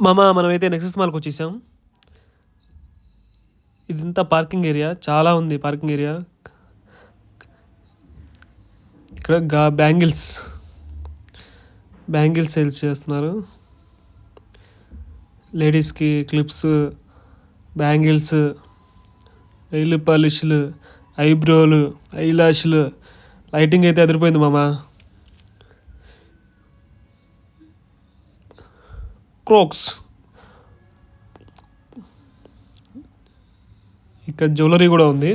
మనమైతే నెక్సెస్ మాల్కి వచ్చేసాం. ఇదంతా పార్కింగ్ ఏరియా, చాలా ఉంది పార్కింగ్ ఏరియా. ఇక్కడ బ్యాంగిల్స్ సేల్స్ చేస్తున్నారు. లేడీస్కి క్లిప్స్, బ్యాంగిల్స్, నెయిల్ పాలిష్లు, ఐబ్రోలు, ఐలాష్లు. లైటింగ్ అయితే అదిరిపోయింది మామ. క్రోక్స్, ఇక్కడ జ్యువెలరీ కూడా ఉంది.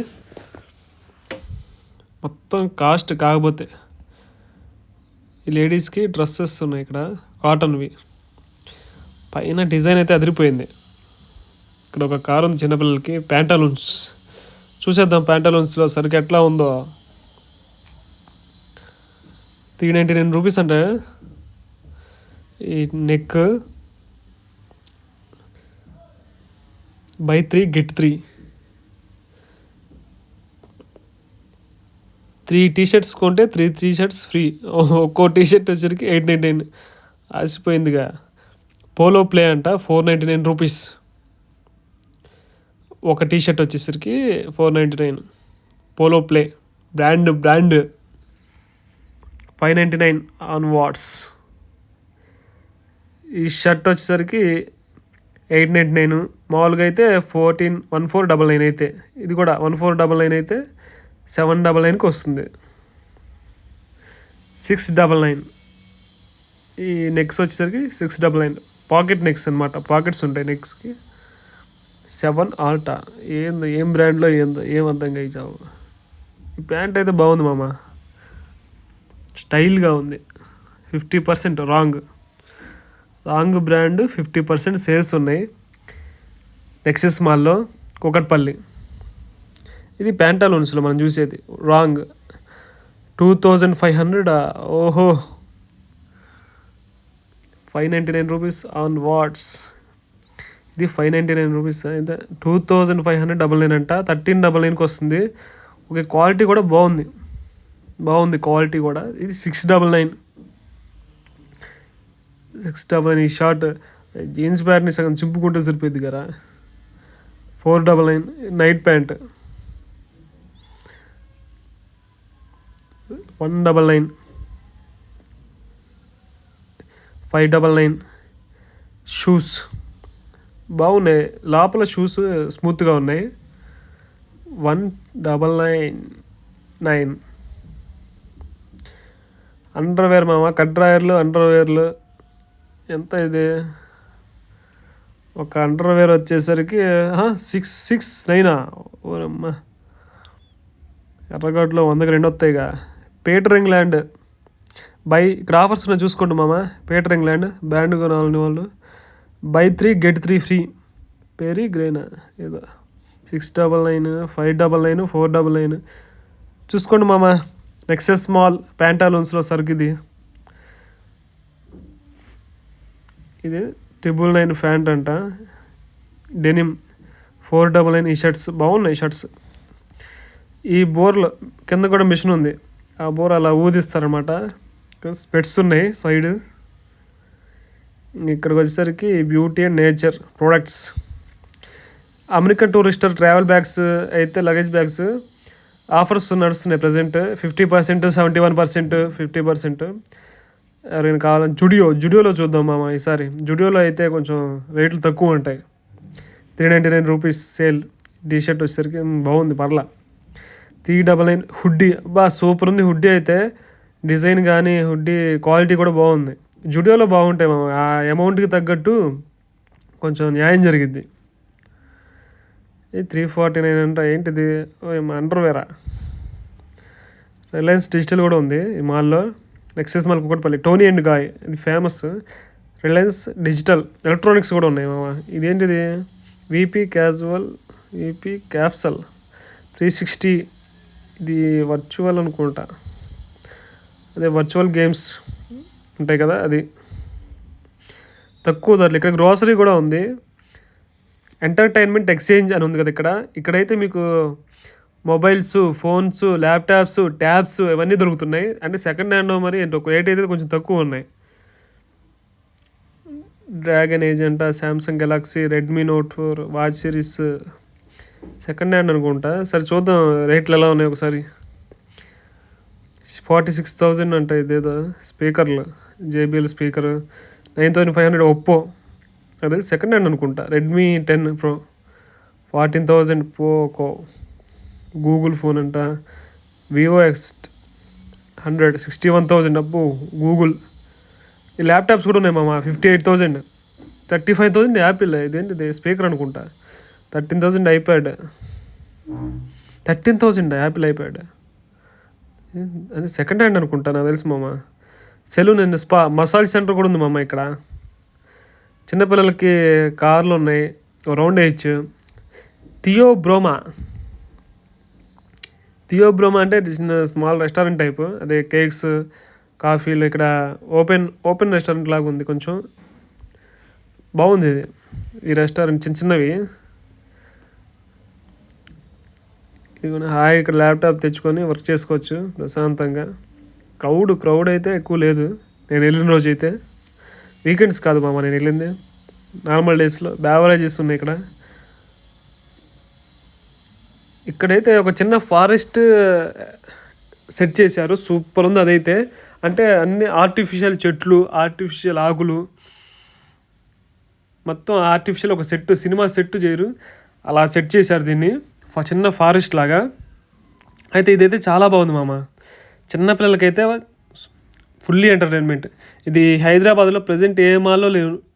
మొత్తం కాస్ట్. కాకపోతే ఈ లేడీస్కి డ్రెస్సెస్ ఉన్నాయి ఇక్కడ, కాటన్వి. పైన డిజైన్ అయితే అదిరిపోయింది. ఇక్కడ ఒక కార్ ఉంది చిన్నపిల్లలకి. ప్యాంటాలూన్స్ చూసేద్దాం. ప్యాంటాలూన్స్లో సరికి ఎట్లా ఉందో. 399 రూపీస్ అంటే. ఈ నెక్ buy 3 get 3. 3 టీషర్ట్స్ కొంటే 3 టీషర్ట్స్ ఫ్రీ. ఒక్కో టీషర్ట్ వచ్చరికి 899. ఆసిపోయిందిగా. పోలో ప్లే అంట 499 రూపీస్. ఒక టీషర్ట్ వచ్చేసరికి 499. Polo play brand 599 on what's. ఈ షర్ట్ వచ్చేసరికి 899. మామూలుగా అయితే 1499 అయితే. ఇది కూడా 1499 అయితే 799కి వస్తుంది. 699. ఈ నెక్స్ వచ్చేసరికి 699. పాకెట్ నెక్స్ అనమాట. పాకెట్స్ ఉంటాయి నెక్స్కి. 7 ఆల్టా. ఏం బ్రాండ్లో ఏం అర్థం కావు. ఈ ప్యాంట్ అయితే బాగుంది మామ. స్టైల్గా ఉంది. 50% రాంగ్ బ్రాండ్ 50% సేల్స్ ఉన్నాయి నెక్సెస్ మాల్లో, కూకట్పల్లి. ఇది ప్యాంటాలూన్స్లో మనం చూసేది. రాంగ్ 2500. ఓహో, 599 రూపీస్ ఆన్ వాట్స్. ఇది 599 రూపీస్ అయితే 2599 అంట. 1399కి వస్తుంది. ఓకే, క్వాలిటీ కూడా బాగుంది క్వాలిటీ కూడా. ఇది 699. ఈ షార్ట్ జీన్స్ ప్యాంట్ని సగం చింపుకుంటే సరిపోయింది కదా. 499. Night pant 199. 599. షూస్ బాగున్నాయి. లోపల షూస్ స్మూత్గా ఉన్నాయి. 199. అండర్వేర్ మామ. కట్ డ్రాయర్లు, అండర్వేర్లు. ఎంత ఇది? ఒక అండర్వేర్ వచ్చేసరికి 669. ఓరమ్మ, ఎర్రగడ్డలో 100కి 2 వస్తాయిగా. పీటర్ ఇంగ్లాండ్ ఇక్కడ ఆఫర్స్ ఉన్నాయి చూసుకోండి మామ. పీటర్ ఇంగ్లాండ్ బ్రాండ్ కొనాలని వాళ్ళు buy 3 get 3 ఫ్రీ. పేరీ గ్రేనా ఏదో. 699, 599, 499. చూసుకోండి మామ. నెక్సెస్ మాల్ ప్యాంటాలూన్స్లో సరుకు ఇది 999 ఫ్యాంట్ అంట. డెనిమ్ 499. ఈ షర్ట్స్ బాగున్నాయి. షర్ట్స్ ఈ బోర్లో కింద కూడా మిషన్ ఉంది. ఆ బోర్ అలా ఊదిస్తారనమాట. స్పెట్స్ ఉన్నాయి సైడ్. ఇక్కడికి వచ్చేసరికి beauty and nature products. American Tourister travel bags అయితే లగేజ్ బ్యాగ్స్ ఆఫర్స్ నడుస్తున్నాయి ప్రజెంట్. 50%, 71%, 50%. ఎవరైనా కావాలని జుడియోలో చూద్దాం మామ ఈసారి. జుడియోలో అయితే కొంచెం రేట్లు తక్కువ ఉంటాయి. 399 రూపీస్ సేల్. టీషర్ట్ వచ్చేసరికి బాగుంది, పర్లా. 399. హుడ్డీ సూపర్ ఉంది. హుడ్డీ అయితే డిజైన్ కానీ హుడ్డీ క్వాలిటీ కూడా బాగుంది. జుడియోలో బాగుంటాయి మామ. ఆ అమౌంట్కి తగ్గట్టు కొంచెం న్యాయం జరిగిద్ది. ఇది 349 అంట. ఏంటిది? అండర్వేరా. రిలయన్స్ డిజిటల్ కూడా ఉంది ఈ మాల్లో. Nexus mall Kukatpally. Tony and guy ఇది ఫేమస్. రిలయన్స్ డిజిటల్ ఎలక్ట్రానిక్స్ కూడా ఉన్నాయి మామ. ఇదేంటిది? VP capsule 360. ఇది వర్చువల్ అనుకుంటా. అదే వర్చువల్ గేమ్స్ ఉంటాయి కదా, అది. తక్కువ ధరలు. ఇక్కడ గ్రోసరీ కూడా ఉంది. ఎంటర్టైన్మెంట్ ఎక్స్చేంజ్ అని ఉంది కదా ఇక్కడ. ఇక్కడైతే మీకు మొబైల్స్, ఫోన్స్, ల్యాప్టాప్స్, ట్యాబ్స్ ఇవన్నీ దొరుకుతున్నాయి. అంటే సెకండ్ హ్యాండ్ మరి రేట్ అయితే కొంచెం తక్కువ ఉన్నాయి. డ్రాగన్ ఏజ్ అంట, Samsung Galaxy, Redmi note 4 watch series second hand అనుకుంటా. సరే చూద్దాం రేట్లు ఎలా ఉన్నాయి ఒకసారి. 46,000 అంట ఇదేదో స్పీకర్లు, జేబిఎల్ స్పీకర్. 9,500 ఒప్పో, అదే సెకండ్ హ్యాండ్ అనుకుంటా. Redmi 10 pro 14,000. Poco Google phone అంట. Vivo X100 61,000. అబ్బో గూగుల్. ఈ ల్యాప్టాప్స్ కూడా ఉన్నాయి మామ. 58,000. 35,000 యాపిల్. ఇదేంటిది స్పీకర్ అనుకుంటా. 13,000 ఐప్యాడ్. 13,000 Apple iPad. అది సెకండ్ హ్యాండ్ అనుకుంటా నాకు తెలుసు మామ. Salon and spa, massage centre కూడా ఉంది మామ ఇక్కడ. చిన్నపిల్లలకి కార్లు ఉన్నాయి. రౌండ్ వేయచ్చు. థియోబ్రోమా అంటే చిన్న స్మాల్ రెస్టారెంట్ టైపు. అదే కేక్స్, కాఫీలు. ఇక్కడ ఓపెన్ రెస్టారెంట్ లాగా ఉంది. కొంచెం బాగుంది ఇది. ఈ రెస్టారెంట్ చిన్నవి. ఇది హాయ్ ఇక్కడ ల్యాప్టాప్ తెచ్చుకొని వర్క్ చేసుకోవచ్చు ప్రశాంతంగా. క్రౌడ్ అయితే ఎక్కువ లేదు నేను వెళ్ళిన రోజు అయితే. వీకెండ్స్ కాదు మామ నేను వెళ్ళింది, నార్మల్ డేస్లో. బ్యావరేజెస్ ఉన్నాయి ఇక్కడ. ఇక్కడైతే ఒక చిన్న ఫారెస్ట్ సెట్ చేశారు, సూపర్ ఉంది అదైతే. అంటే అన్ని ఆర్టిఫిషియల్ చెట్లు, ఆర్టిఫిషియల్ ఆకులు, మొత్తం ఆర్టిఫిషియల్ ఒక సెట్, సినిమా సెట్ చేయరు అలా సెట్ చేశారు దీన్ని. చిన్న ఫారెస్ట్ లాగా. అయితే ఇదైతే చాలా బాగుంది మామ. చిన్నపిల్లలకైతే ఫుల్లీ ఎంటర్టైన్మెంట్. ఇది హైదరాబాద్లో ప్రజెంట్ ఏ మాల్లో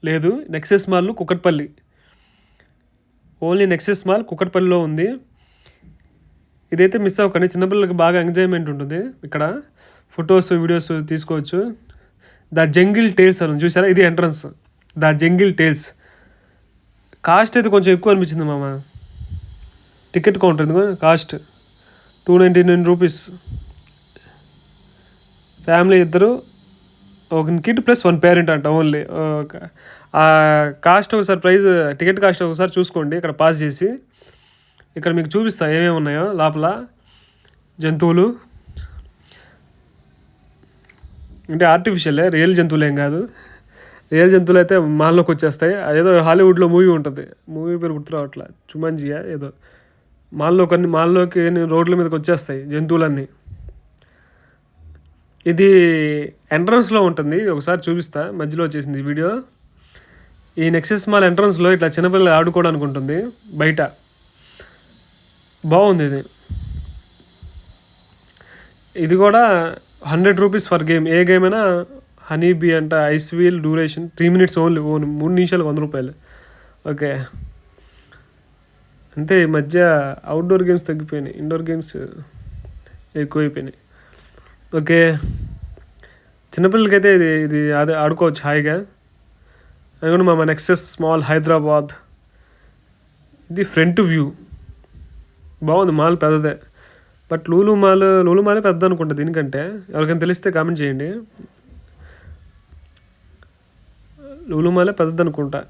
లేదు. Nexus mall Kukatpally, only Nexus mall కుకట్పల్లిలో ఉంది. ఇదైతే మిస్ అవ్వకండి, చిన్నపిల్లలకి బాగా ఎంజాయ్మెంట్ ఉంటుంది ఇక్కడ. ఫొటోస్, వీడియోస్ తీసుకోవచ్చు. ద జంగిల్ టేల్స్ అని చూసారా, ఇది entrance. The jungle tales. Cost అయితే కొంచెం ఎక్కువ అనిపించింది మామ. టికెట్ కౌంటర్ ఎందుకు కాస్ట్ 299 రూపీస్. ఫ్యామిలీ ఇద్దరు, ఒక కిడ్ ప్లస్ 1 పేరెంట్ అంట ఓన్లీ. ఆ కాస్ట్ ఒకసారి ప్రైస్, టికెట్ కాస్ట్ ఒకసారి చూసుకోండి ఇక్కడ పాస్ చేసి. ఇక్కడ మీకు చూపిస్తా ఏమేమి ఉన్నాయో లోపల. జంతువులు అంటే ఆర్టిఫిషియలే, రియల్ జంతువులు ఏం కాదు. రియల్ జంతువులు అయితే మాల్లోకి వచ్చేస్తాయి. అదేదో హాలీవుడ్లో మూవీ ఉంటుంది, మూవీ పేరు గుర్తురావట్లా, చుమంజియా ఏదో. మాల్లోకి రోడ్ల మీదకి వచ్చేస్తాయి జంతువులన్నీ. ఇది ఎంట్రన్స్లో ఉంటుంది, ఒకసారి చూపిస్తా. మధ్యలో వచ్చేసింది వీడియో. ఈ నెక్సెస్ మాల్ ఎంట్రన్స్లో ఇట్లా చిన్నపిల్లలు ఆడుకోవడానికి ఉంటుంది బయట. బాగుంది ఇది. ఇది కూడా 100 రూపీస్ ఫర్ గేమ్. ఏ గేమ్ అయినా. హనీ బీ అంట, ice wheel, duration 3 minutes only. 3 నిమిషాలు 100 రూపాయలు. ఓకే అంతే. ఈ మధ్య అవుట్డోర్ గేమ్స్ తగ్గిపోయినాయి, ఇండోర్ గేమ్స్ ఎక్కువైపోయినాయి. ఓకే చిన్నపిల్లలకైతే ఇది అదే ఆడుకోవచ్చు హాయిగా. అనుకోండి మా నెక్సెస్ మాల్ హైదరాబాద్. ఇది ఫ్రంట్ వ్యూ బాగుంది. మాల్ పెద్దదే, బట్ లూలు మాలే పెద్ద అనుకుంటా దీనికంటే. ఎవరికైనా తెలిస్తే కామెంట్ చేయండి. లూలు మాలే పెద్దది అనుకుంటా.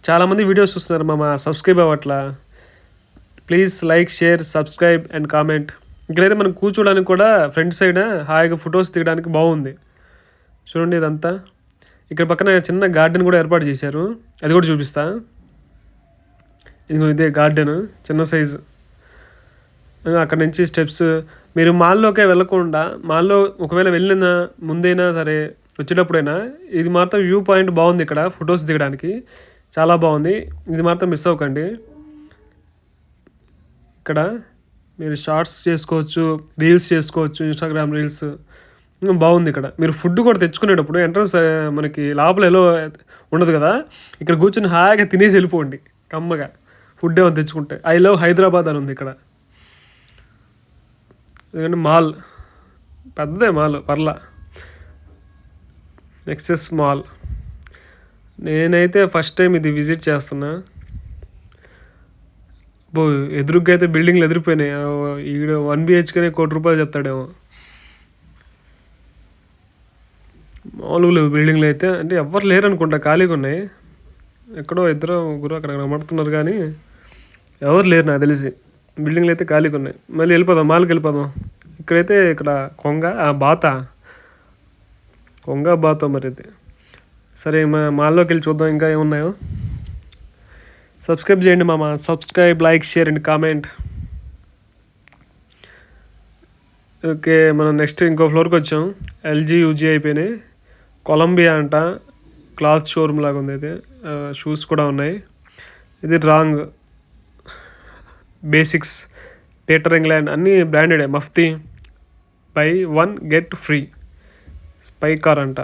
చాలామంది వీడియోస్ చూస్తున్నారు మా సబ్స్క్రైబ్ అవ్వట్లా. Please like, share, subscribe and comment. ఇక్కడైతే మనం కూర్చోడానికి కూడా ఫ్రంట్ సైడ్ హాయిగా ఫొటోస్ దిగడానికి బాగుంది. చూడండి ఇదంతా. ఇక్కడ పక్కన చిన్న గార్డెన్ కూడా ఏర్పాటు చేశారు, అది కూడా చూపిస్తా. ఇదే గార్డెన్, చిన్న సైజు. అక్కడ నుంచి స్టెప్స్. మీరు మాల్లోకే వెళ్ళకుండా, మాల్లో ఒకవేళ వెళ్ళిన ముందైనా సరే వచ్చేటప్పుడైనా, ఇది మాత్రం వ్యూ పాయింట్ బాగుంది ఇక్కడ ఫొటోస్ దిగడానికి, చాలా బాగుంది. ఇది మాత్రం మిస్ అవ్వకండి. ఇక్కడ మీరు షార్ట్స్ చేసుకోవచ్చు, రీల్స్ చేసుకోవచ్చు, ఇన్స్టాగ్రామ్ రీల్స్ బాగుంది. ఇక్కడ మీరు ఫుడ్ కూడా తెచ్చుకునేటప్పుడు ఎంట్రన్స్ మనకి లోపల ఎలా ఉండదు కదా, ఇక్కడ కూర్చొని హాయిగా తినేసి వెళ్ళిపోండి కమ్మగా. ఫుడ్ ఏమైనా తెచ్చుకుంటే. ఐ లవ్ హైదరాబాద్ అని ఉంది ఇక్కడ. ఎందుకంటే మాల్ పెద్దదే, మాల్ పర్లా. Nexus mall. నేనైతే ఫస్ట్ టైం ఇది విజిట్ చేస్తున్నా. ఎదురుగ్గా అయితే బిల్డింగ్లు ఎదిరిపోయినాయి. ఈడ 1 BHKనే 1 కోటి రూపాయలు చెప్తాడేమో. మామూలుగా లేవు బిల్డింగ్లు అయితే. అంటే ఎవ్వరు లేరు అనుకుంటా, ఖాళీగా ఉన్నాయి. ఎక్కడో 2-3 అక్కడ కనబడుతున్నారు కానీ ఎవరు లేరు నాకు తెలిసి. బిల్డింగ్లు అయితే ఖాళీగా ఉన్నాయి. మళ్ళీ వెళ్ళిపోదాం, మాల్కి వెళ్ళిపోదాం. ఇక్కడైతే ఇక్కడ కొంగ బాత మరి ఇది సరే మాల్లోకి వెళ్ళి చూద్దాం ఇంకా ఏమున్నాయో. సబ్స్క్రైబ్ చేయండి మామ, subscribe, like, share and comment. Okay, మనం నెక్స్ట్ ఇంకో ఫ్లోర్కి వచ్చాం. ఎల్జీ యూజీ అయిపోయినాయి. కొలంబియా అంట, క్లాత్ షోరూమ్ లాగా ఉంది. అయితే షూస్ కూడా ఉన్నాయి. ఇది రాంగ్ బేసిక్స్, పీటర్ ఇంగ్లాండ్ అన్నీ బ్రాండెడే. Mufti buy 1 get free. Spykar అంట.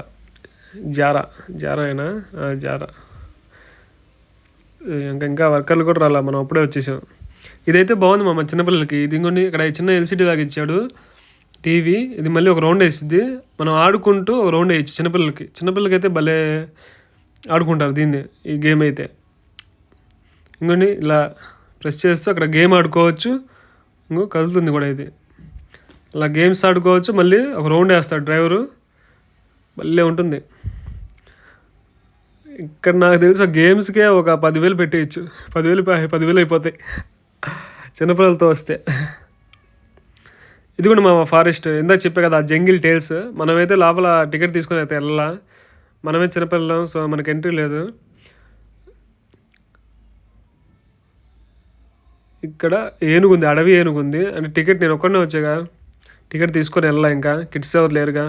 జారా అయినా జారా. ఇంకా వర్కర్లు కూడా రాలా, మనం అప్పుడే వచ్చేసాం. ఇదైతే బాగుంది మా చిన్నపిల్లలకి. ఇది ఇంకొన్ని ఇక్కడ చిన్న ఎల్సిడి లాగా ఇచ్చాడు టీవీ. ఇది మళ్ళీ ఒక రౌండ్ వేసిద్ది, మనం ఆడుకుంటూ ఒక రౌండ్ వేయచ్చు చిన్నపిల్లలకి అయితే భలే ఆడుకుంటారు దీన్ని, ఈ గేమ్ అయితే. ఇంకొన్ని ఇలా ప్రెస్ చేస్తూ అక్కడ గేమ్ ఆడుకోవచ్చు. ఇంకో కదులుతుంది కూడా ఇది. అలా గేమ్స్ ఆడుకోవచ్చు. మళ్ళీ ఒక రౌండ్ వేస్తాడు డ్రైవరు, భలే ఉంటుంది. ఇక్కడ నాకు తెలిసి గేమ్స్కే ఒక 10,000 పెట్టేయచ్చు. 10,000 అయిపోతాయి చిన్నపిల్లలతో వస్తే. ఇది కూడా మా ఫారెస్ట్, ఇందాక చెప్పే కదా జంగిల్ టేల్స్. మనమైతే లోపల టికెట్ తీసుకుని అయితే వెళ్ళాలా, మనమే చిన్నపిల్లలం, సో మనకి ఎంట్రీ లేదు. ఇక్కడ ఏనుగుంది, అడవి ఏనుగుంది. అంటే టికెట్ నేను ఒక్కడనే వచ్చాగా, టికెట్ తీసుకొని వెళ్ళా. ఇంకా కిడ్స్ ఎవరు లేరుగా.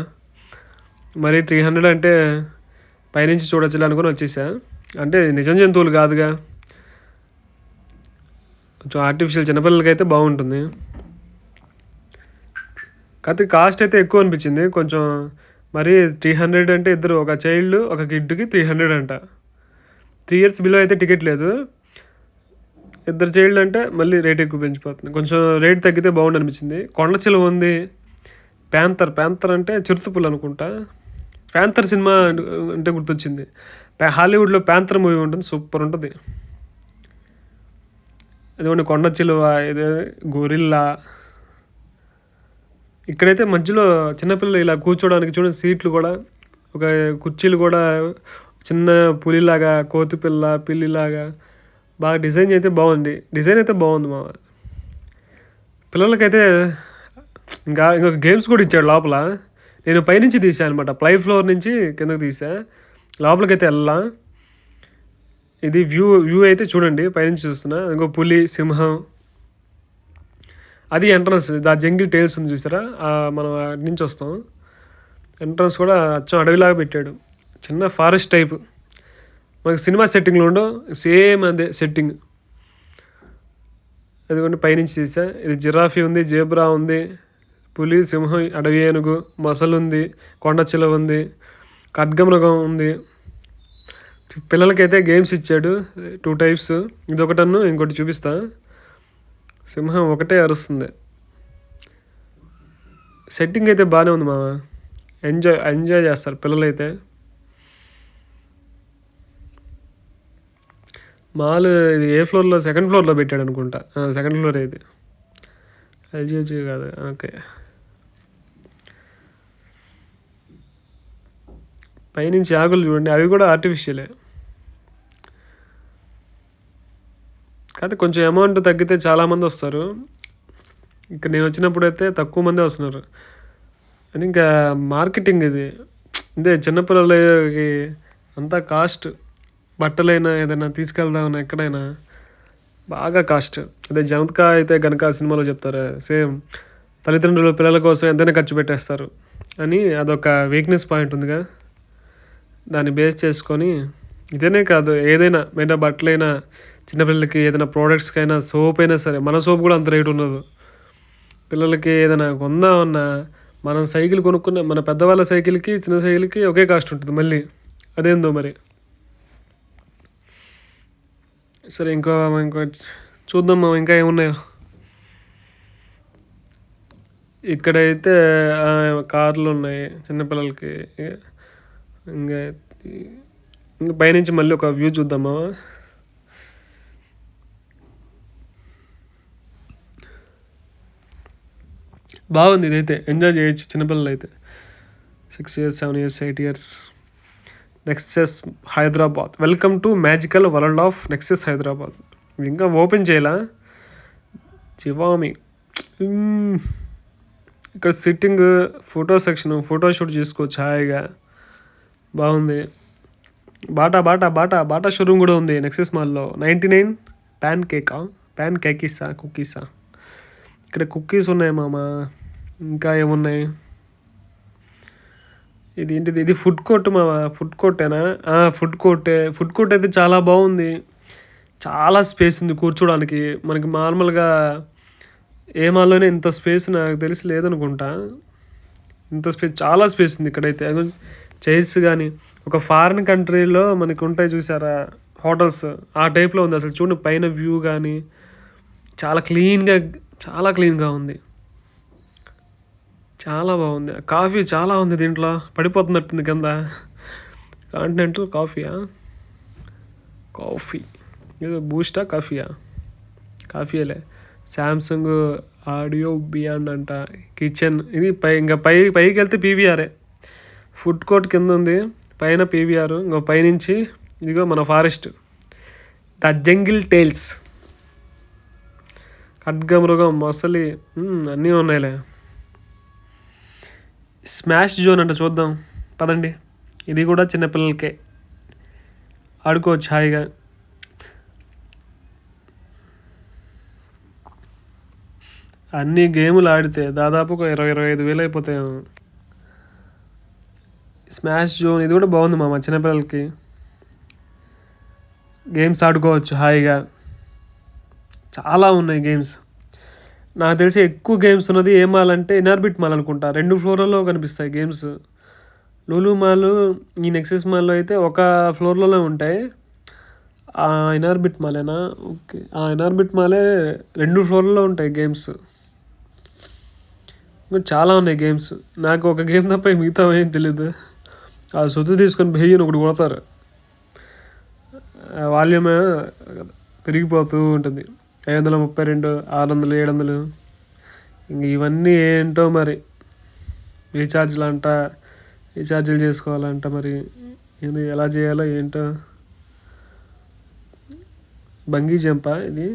మరి 300 అంటే పైనుంచి చూడొచ్చులే అనుకుని వచ్చేసా. అంటే నిజం జంతువులు కాదుగా, కొంచెం ఆర్టిఫిషియల్. చిన్నపిల్లలకి అయితే బాగుంటుంది. కాకపోతే కాస్ట్ అయితే ఎక్కువ అనిపించింది కొంచెం. మరి 300 అంటే ఇద్దరు, ఒక చైల్డ్ ఒక కిడ్కి 300 అంట. 3 years బిలో అయితే టికెట్ లేదు. ఇద్దరు చైల్డ్ అంటే మళ్ళీ రేట్ ఎక్కువ పెంచిపోతుంది. కొంచెం రేట్ తగ్గితే బాగుండు అనిపించింది. కొండ చిలువ ఉంది. ప్యాంతర్ అంటే చిరుతపుల్ అనుకుంటా. ప్యాంతర్ సినిమా అంటే గుర్తొచ్చింది. హాలీవుడ్లో ప్యాంతర్ మూవీ ఉంటుంది, సూపర్ ఉంటుంది. ఇదిగోండి కొండ చిలువ, ఇది గొరిల్లా. ఇక్కడైతే మధ్యలో చిన్నపిల్లలు ఇలా కూర్చోడానికి చూడండి సీట్లు కూడా, ఒక కుర్చీలు కూడా చిన్న పులిలాగా, కోతిపిల్ల, పిల్లిలాగా బాగా డిజైన్ అయితే బాగుంది. డిజైన్ అయితే బాగుంది మా పిల్లలకైతే. ఇంకొక గేమ్స్ కూడా ఇచ్చాడు లోపల. నేను పైనుంచి తీసాను అనమాట, ప్లై ఫ్లోర్ నుంచి కిందకి తీసా. లోపలికైతే వెళ్ళా. ఇది వ్యూ అయితే చూడండి, పైనుంచి చూస్తున్నా. ఇంకో పులి, సింహం. అది ఎంట్రన్స్. ఆ జంగిల్ టేల్స్ ఉంది చూసారా, మనం అటు నుంచి వస్తాం. ఎంట్రన్స్ కూడా అచ్చం అడవిలాగా పెట్టాడు, చిన్న ఫారెస్ట్ టైప్. మనకి సినిమా సెట్టింగ్లో ఉండవు, సేమ్ అదే సెట్టింగ్. అదిగోండి పైనుంచి తీసా. ఇది జిరాఫీ ఉంది, జేబ్రా ఉంది, పులి, సింహం, అడవి ఏనుగు, మొసలు ఉంది, కొండ చిలువ ఉంది, ఖడ్గమృగం ఉంది. పిల్లలకైతే గేమ్స్ ఇచ్చాడు 2 types. ఇదొకటన్ను, ఇంకోటి చూపిస్తా. సింహం ఒకటే అరుస్తుంది. సెట్టింగ్ అయితే బాగానే ఉంది మామ, ఎంజాయ్ చేస్తారు పిల్లలైతే. మాల్ ఇది ఏ ఫ్లోర్లో, 2nd floorలో పెట్టాడు అనుకుంటా. 2nd floor ఇది, ఎల్జీ కాదు. ఓకే, పైనుంచి ఆకులు చూడండి, అవి కూడా ఆర్టిఫిషియలే. కాకపోతే కొంచెం అమౌంట్ తగ్గితే చాలామంది వస్తారు. ఇక్కడ నేను వచ్చినప్పుడు అయితే తక్కువ మందే వస్తున్నారు. అది ఇంకా మార్కెటింగ్ ఇది. ఇదే చిన్నపిల్లలకి అంతా కాస్ట్. బట్టలైనా ఏదైనా తీసుకెళ్దామన్నా ఎక్కడైనా బాగా కాస్ట్. అదే జనత్కా అయితే కనుక సినిమాలో చెప్తారు సేమ్, తల్లిదండ్రులు పిల్లల కోసం ఎంతైనా ఖర్చు పెట్టేస్తారు అని. అదొక వీక్నెస్ పాయింట్ ఉందిగా, దాన్ని బేస్ చేసుకొని. ఇదేనే కాదు, ఏదైనా మెయిన్ బట్టలైనా, చిన్నపిల్లలకి ఏదైనా ప్రోడక్ట్స్కైనా, సోప్ అయినా సరే. మన సోప్ కూడా అంత రేటు ఉండదు. పిల్లలకి ఏదైనా కొందామన్నా, మనం సైకిల్ కొనుక్కున్న, మన పెద్దవాళ్ళ సైకిల్కి చిన్న సైకిల్కి ఒకే కాస్ట్ ఉంటుంది మళ్ళీ. అదేందో మరి. సరే ఇంకో చూద్దాం ఇంకా ఏమున్నాయో. ఇక్కడైతే కార్లు ఉన్నాయి చిన్నపిల్లలకి. ఇంకా పైనుంచి మళ్ళీ ఒక వ్యూ చూద్దామా. బాగుంది, ఇదైతే ఎంజాయ్ చేయొచ్చు చిన్నపిల్లలు అయితే. 6 years, 7 years, 8 years. Nexus Hyderabad, welcome to magical world of Nexus Hyderabad. ఇంకా ఓపెన్ చేయాలా. చివామి. ఇక్కడ సిట్టింగ్, ఫోటో సెక్షన్, ఫోటోషూట్ చేసుకోవచ్చు హాయిగా, బాగుంది. బాటా షోరూమ్ కూడా ఉంది నెక్సెస్ మాల్లో. 99 ప్యాన్ కుకీసా. ఇక్కడ కుకీస్ ఉన్నాయి మామ. ఇంకా ఏమున్నాయి? ఇది ఏంటిది? ఇది ఫుడ్ కోర్ట్ మామ. ఫుడ్ కోర్టేనా? ఫుడ్ కోర్ట్ అయితే చాలా బాగుంది. చాలా స్పేస్ ఉంది కూర్చోడానికి. మనకి నార్మల్గా ఏ మాల్లోనే ఇంత స్పేస్ నాకు తెలిసి లేదనుకుంటా. ఇంత స్పేస్, చాలా స్పేస్ ఉంది ఇక్కడైతే. చైర్స్ కానీ ఒక ఫారిన్ కంట్రీలో మనకి ఉంటాయి చూసారా హోటల్స్, ఆ టైప్లో ఉంది అసలు. చూడండి పైన వ్యూ కానీ చాలా క్లీన్గా ఉంది. చాలా బాగుంది. కాఫీ చాలా ఉంది దీంట్లో. పడిపోతున్నట్టుంది కింద. కాంటినెంటల్ కాఫీ ఏదో బూస్టా కాఫీయే. శాంసంగ్ ఆడియో బియాండ్ అంట. కిచెన్ ఇది ఇంకా పైకి వెళ్తే పీవీఆరే. ఫుడ్ కోర్ట్ కింద ఉంది, పైన పీవీఆర్. ఇంకో పైనుంచి ఇదిగో మన ఫారెస్ట్, ద జంగిల్ టేల్స్, ఖడ్గమృగం, మొసలి, అన్నీ ఉన్నాయిలే. స్మాష్ జోన్ అంట, చూద్దాం పదండి. ఇది కూడా చిన్నపిల్లలకే ఆడుకోవచ్చు హాయిగా. అన్ని గేములు ఆడితే దాదాపు ఒక 20-25 వేలు అయిపోతాయి. స్మాష్ జోన్ ఇది కూడా బాగుంది మామ. చిన్నపిల్లలకి గేమ్స్ ఆడుకోవచ్చు హాయిగా. చాలా ఉన్నాయి గేమ్స్. నాకు తెలిసి ఎక్కువ గేమ్స్ ఉన్నది ఏ మాల్ అంటే ఇనార్బిట్ మాల్ అనుకుంటా. 2 ఫ్లోర్లలో కనిపిస్తాయి గేమ్స్. లూలు మాల్, ఈ నెక్సెస్ మాల్లో అయితే ఒక ఫ్లోర్లోనే ఉంటాయి. ఇనార్బిట్ మాలేనా? ఓకే, ఇనార్బిట్ మాలే 2 ఫ్లోర్లలో ఉంటాయి గేమ్స్. ఇంకా చాలా ఉన్నాయి గేమ్స్. నాకు ఒక గేమ్ తప్ప మిగతా ఏం తెలియదు. ఆ సొత్తు తీసుకొని బెయ్యని ఒకటి కొడతారు, వాల్యూమ్ పెరిగిపోతూ ఉంటుంది. 532, 600, 700. ఇంక ఇవన్నీ ఏంటో మరి. రీఛార్జీలు చేసుకోవాలంట మరి. ఎలా చేయాలో ఏంటో. బంగీ జంపా ఇది?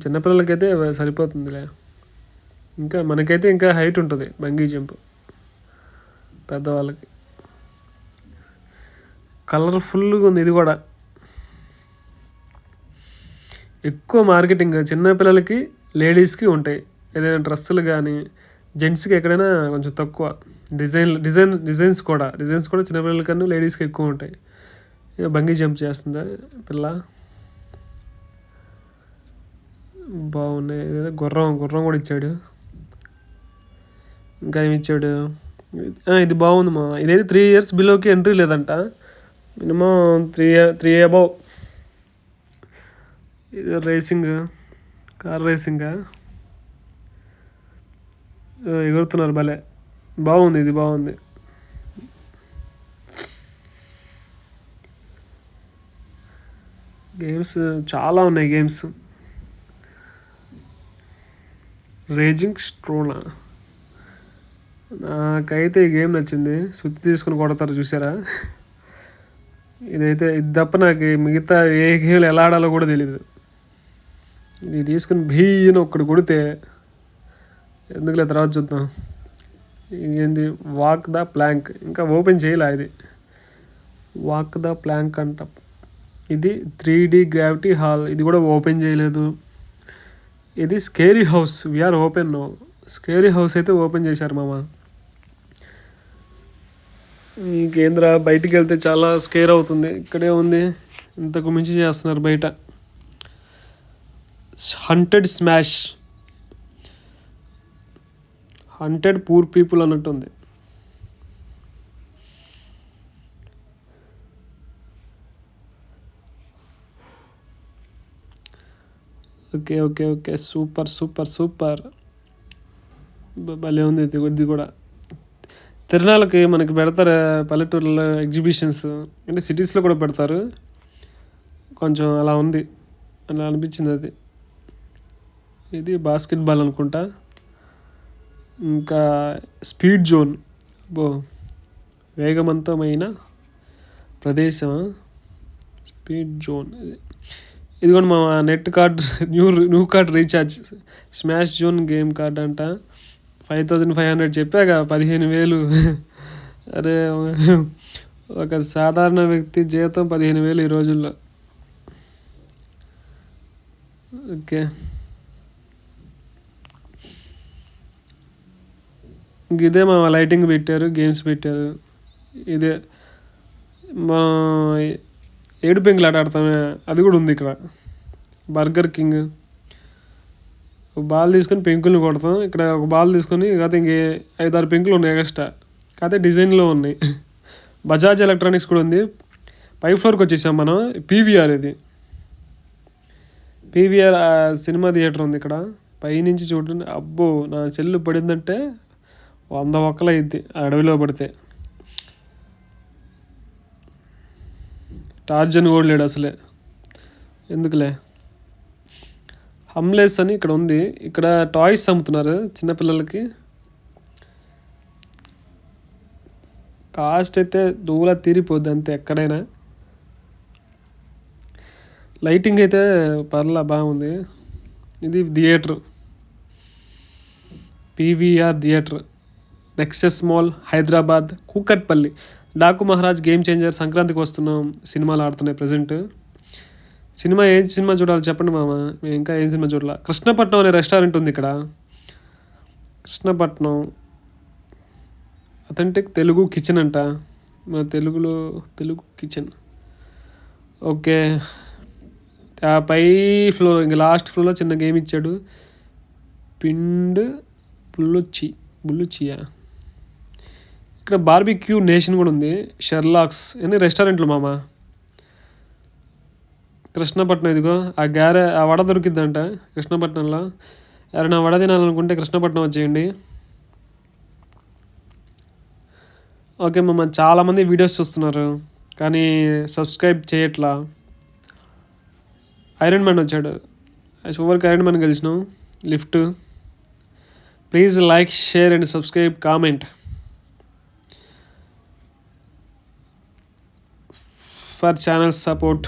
చిన్నపిల్లలకైతే సరిపోతుందిలే. ఇంకా మనకైతే ఇంకా హైట్ ఉంటుంది బంగీ జంప్ పెద్దవాళ్ళకి. కలర్ఫుల్గా ఉంది ఇది కూడా. ఎక్కువ మార్కెటింగ్ చిన్నపిల్లలకి, లేడీస్కి ఉంటాయి. ఏదైనా డ్రెస్సులు కానీ జెంట్స్కి ఎక్కడైనా కొంచెం తక్కువ. డిజైన్స్ కూడా చిన్నపిల్లలకన్నా లేడీస్కి ఎక్కువ ఉంటాయి. ఇక బంగీ జంప్ చేస్తుందా పిల్ల. బాగున్నాయి. ఏదో గుర్రం కూడా ఇచ్చాడు. ఇంకా ఏమి ఇచ్చాడు? ఇది బాగుంది మా. ఇదైతే 3 years బిలోకి ఎంట్రీ లేదంట. Minimum 3 above. ఇది కార్ రేసింగా ఎగురుతున్నారు భలే. బాగుంది, ఇది బాగుంది. గేమ్స్ చాలా ఉన్నాయి. గేమ్స్ రేజింగ్ స్ట్రోనా. నాకైతే ఈ గేమ్ నచ్చింది. సుత్తి తీసుకుని కొడతారు చూసారా. ఇది తప్ప నాకు మిగతా ఏ గేమ్లు ఎలా ఆడాలో కూడా తెలీదు. ఇది తీసుకుని భీని ఒక్కడు కొడితే, ఎందుకులే తర్వాత చూద్దాం. ఏంది? Walk the plank. ఇంకా ఓపెన్ చేయలే ఇది. వాక్ ద ప్లాంక్ అంట. ఇది 3D గ్రావిటీ హాల్. ఇది కూడా ఓపెన్ చేయలేదు. ఇది scary house. VR open no. Scary house అయితే ఓపెన్ చేశారు మామ. ఇంకేంద్ర బయటికి వెళ్తే చాలా స్కేర్ అవుతుంది. ఇక్కడే ఉంది, ఇంతకు మించి చేస్తున్నారు బయట. హంటెడ్ పూర్ పీపుల్ అన్నట్టుంది. Okay super. భలే ఉంది ఇది కూడా. తిరణాలకి మనకి పెడతారు పల్లెటూరులో ఎగ్జిబిషన్స్. అంటే సిటీస్లో కూడా పెడతారు. కొంచెం అలా ఉంది, అలా అనిపించింది అది. ఇది బాస్కెట్బాల్ అనుకుంటా. ఇంకా స్పీడ్ జోన్. వేగవంతమైన ప్రదేశం. Speed zone. ఇది కూడా మా net card, new card recharge. Smash zone game card అంట. 5500 చెప్పాక 15,000 అరే ఒక సాధారణ వ్యక్తి జీతం 15,000 ఈ రోజుల్లో. ఓకే, ఇదే మా లైటింగ్ పెట్టారు, గేమ్స్ పెట్టారు. ఇదే మా ఏడు పెంకులు ఆట ఆడతామే, అది కూడా ఉంది ఇక్కడ. Burger king. ఒక బాల్ తీసుకొని పెంకుల్ని కొడతాం. ఇక్కడ ఒక బాల్ తీసుకొని కాకపోతే ఇంకే 5-6 పెంకులు ఉన్నాయి ఎక్స్ట్రా, కాకపోతే డిజైన్లో ఉన్నాయి. బజాజ్ ఎలక్ట్రానిక్స్ కూడా ఉంది. పై ఫ్లోర్కి వచ్చేసాం మనం. పీవీఆర్, ఇది పీవీఆర్ సినిమా థియేటర్ ఉంది ఇక్కడ. పైనుంచి చూడండి, అబ్బో నా చెల్లు పడిందంటే 100 ఒక్కలు అయింది అడవిలో పడితే. టార్జన్ కూడా లేడు అసలే, ఎందుకులే. హమ్లెస్ అని ఇక్కడ ఉంది. ఇక్కడ టాయ్స్ అమ్ముతున్నారు చిన్నపిల్లలకి. కాస్ట్ అయితే దూల తీరిపోద్ది అంతే ఎక్కడైనా. లైటింగ్ అయితే పర్లా బాగుంది. ఇది theatre, PVR theatre, nexus mall, Hyderabad, Kukatpally. Daaku Maharaj game changer సంక్రాంతికి వస్తున్నాం. సినిమాలు ఆడుతున్నాయి ప్రజెంట్. ఏం సినిమా చూడాలి చెప్పండి మామ, మేము ఇంకా ఏం సినిమా చూడాలి. కృష్ణపట్నం అనే రెస్టారెంట్ ఉంది ఇక్కడ. కృష్ణపట్నం అథెంటిక్ తెలుగు కిచెన్ అంట. మన తెలుగు కిచెన్. ఓకే, పై ఫ్లోర్ ఇంకా లాస్ట్ ఫ్లోర్లో చిన్న గేమ్ ఇచ్చాడు. పిండ్ బుల్లుచియా. ఇక్కడ బార్బిక్యూ నేషన్ కూడా ఉంది. షెర్లాక్స్ ఎన్ని రెస్టారెంట్లు మామ. కృష్ణపట్నం, ఇదిగో ఆ వడ దొరికిద్దంట కృష్ణపట్నంలో. ఎవరైనా వడ తినాలనుకుంటే కృష్ణపట్నం వచ్చేయండి. ఓకే మామ, చాలామంది వీడియోస్ చూస్తున్నారు కానీ సబ్స్క్రైబ్ చేయట్లా. ఐరన్ మ్యాన్ వచ్చాడు. చివరికి ఐరన్ మ్యాన్ గెలిచినాం. Lift. Please like, share and subscribe, comment for channel support.